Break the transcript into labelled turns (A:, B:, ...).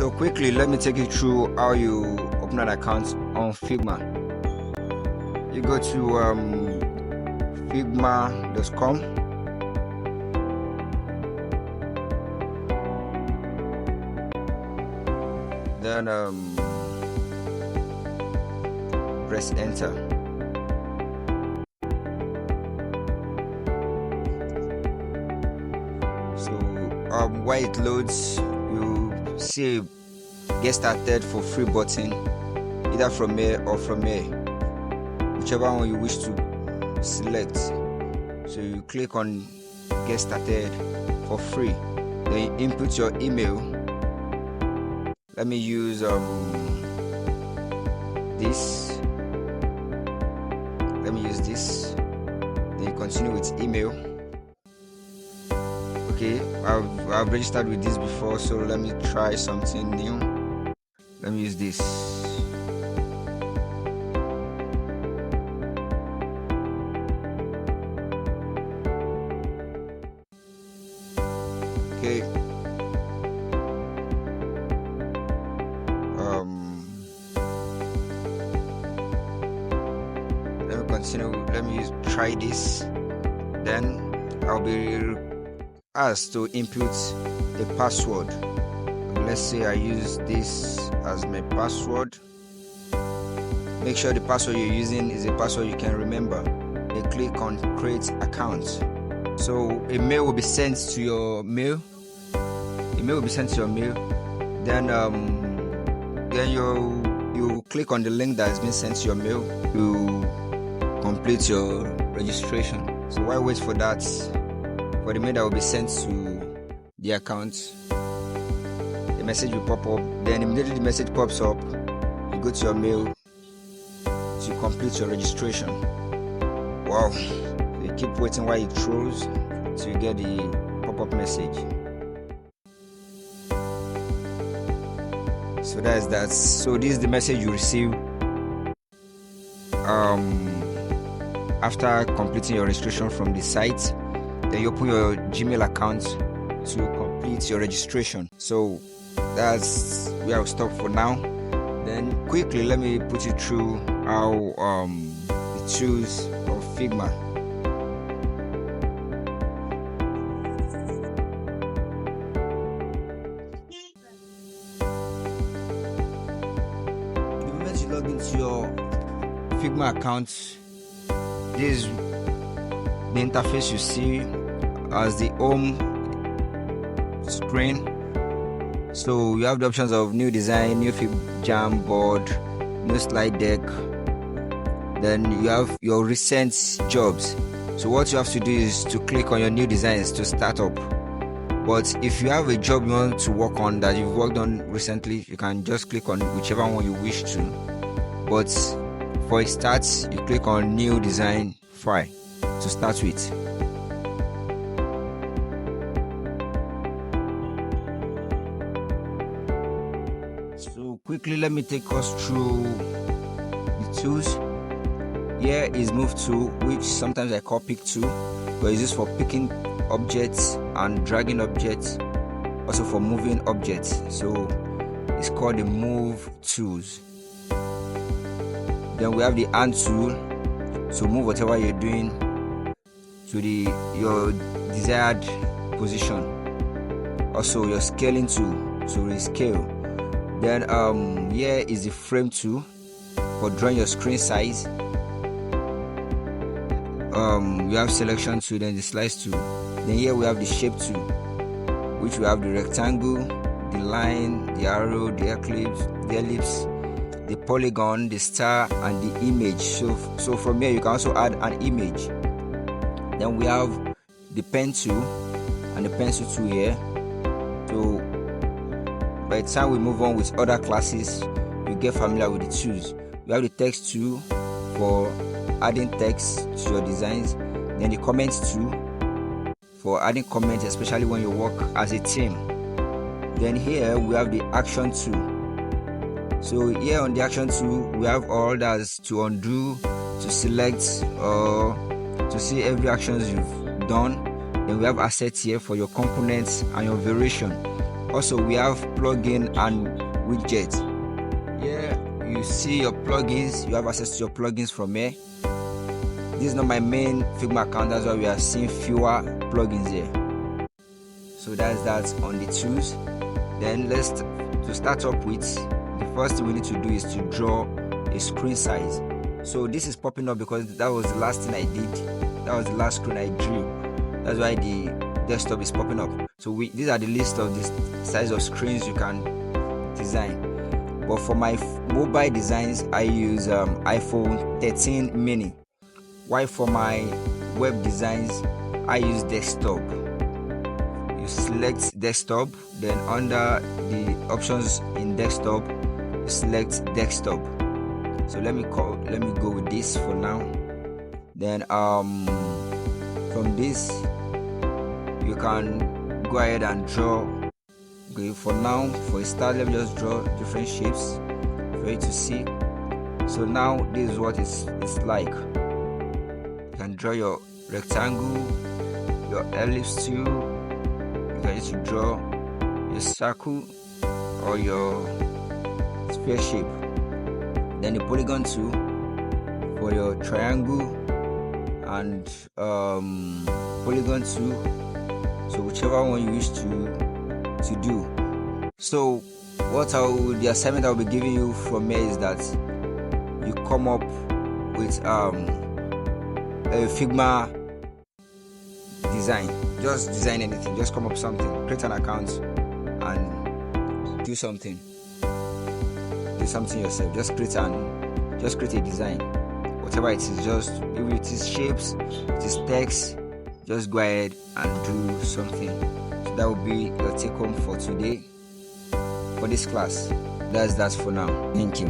A: So quickly, let me take you through how you open an account on Figma. You go to figma.com. Then press enter. So while it loads, you see get started for free button, either from here or from here, whichever one you wish to select. So you click on get started for free, then you input your email. Let me use this. Let me use this. Then you continue with email. Okay, I've registered with this before, so let me try something new. Let me use this. Okay. Let me continue. Let me try this. Then I'll be asked to input a password. Let's say I use this as my password. Make sure the password you're using is a password you can remember. Then click on create account. So a mail will be sent to your mail. Then you click on the link that has been sent to your mail to complete your registration. So while wait for that, for the mail that will be sent to the account, the message will pop up. Then immediately the message pops up, you go to your mail to complete your registration. Wow. So you keep waiting while it throws till you get the pop-up message. So that is that. So this is the message you receive after completing your registration from the site. Then you open your Gmail account to complete your registration. So that's where I'll stop for now. Then quickly let me put you through how the tools of Figma. The moment you log into your Figma account, this is the interface you see as the home screen. So you have the options of new design, new jam board, new slide deck. Then you have your recent jobs. So what you have to do is to click on your new designs to start up. But if you have a job you want to work on that you've worked on recently, you can just click on whichever one you wish to. But for a start, you click on new design file to start with. So quickly let me take us through the tools. Here is move tool, which sometimes I call pick tool, but it's used for picking objects and dragging objects, also for moving objects. So it's called the move tools. Then we have the hand tool, so move whatever you're doing to your desired position. Also your scaling tool to rescale. Then here is the frame tool for drawing your screen size. You have selection tool, then the slice tool. Then here we have the shape tool, which we have the rectangle, the line, the arrow, the ellipse, the polygon, the star, and the image. So from here you can also add an image. Then we have the pen tool and the pencil tool here. So by the time we move on with other classes, you get familiar with the tools. We have the text tool for adding text to your designs. Then the comments tool for adding comments, especially when you work as a team. Then here we have the action tool. So here on the action tool, we have all that's to undo, to select, or to see every actions you've done. Then we have assets here for your components and your variation. Also, we have plugin and widget. Here you see your plugins. You have access to your plugins from here. This is not my main Figma account, that's why we are seeing fewer plugins here. So that's that on the tools. Then to start up with, the first thing we need to do is to draw a screen size. So this is popping up because that was the last thing I did. That was the last screen I drew. That's why the desktop is popping up. So these are the list of the size of screens you can design. But for my mobile designs, I use iPhone 13 mini. While for my web designs, I use desktop. You select desktop, then under the options in desktop, you select desktop. So let me go with this for now. Then from this you can go ahead and draw. Okay, for now, for a start, let me just draw different shapes for you to see. So now this is what it's like. You can draw your rectangle, your ellipse too. You can use to draw your circle or your sphere shape. Then the polygon tool for your triangle and polygon tool. So whichever one you wish to do. So the assignment I'll be giving you from here is that you come up with a Figma design. Just design anything, just come up with something, create an account and do something yourself. Just create a design, whatever it is. Just if it is shapes, it is text, just go ahead and do something. So that will be your take home for today, for this class. That's for now. Thank you.